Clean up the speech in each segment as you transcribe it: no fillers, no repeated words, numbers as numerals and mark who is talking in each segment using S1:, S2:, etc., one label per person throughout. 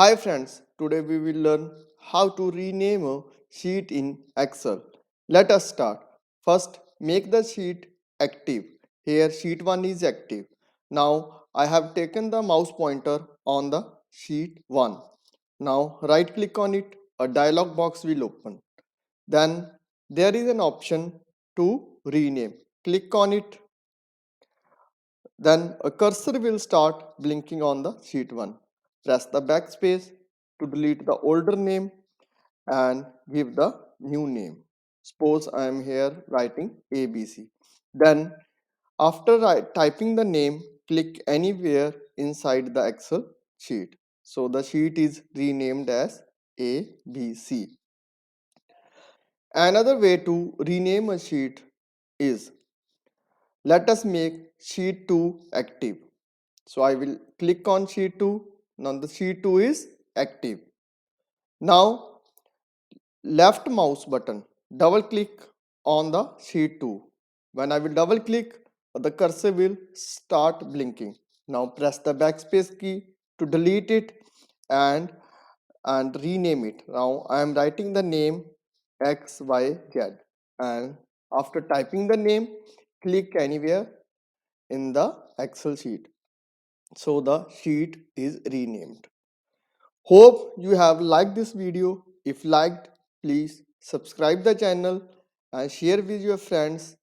S1: Hi friends, today we will learn how to rename a sheet in Excel. Let us start. First, make the sheet active. Here sheet 1 is active. Now I have taken the mouse pointer on the sheet 1. Now right click on it, a dialog box will open. Then there is an option to rename. Click on it. Then a cursor will start blinking on the sheet 1. Press the backspace to delete the older name and give the new name. Suppose I am here writing ABC. Then after typing the name, click anywhere inside the Excel sheet. So the sheet is renamed as ABC. Another way to rename a sheet is, let us make sheet 2 active. So I will click on sheet 2. Now the sheet 2 is active. Now left mouse button, double click on the sheet 2. When I will double click, the cursor will start blinking. Now press the backspace key to delete it and rename it. Now I am writing the name XYZ, and after typing the name, click anywhere in the Excel sheet. So the sheet is renamed. Hope you have liked this video. If liked, please subscribe the channel and share with your friends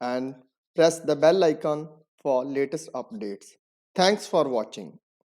S1: and press the bell icon for latest updates. Thanks for watching.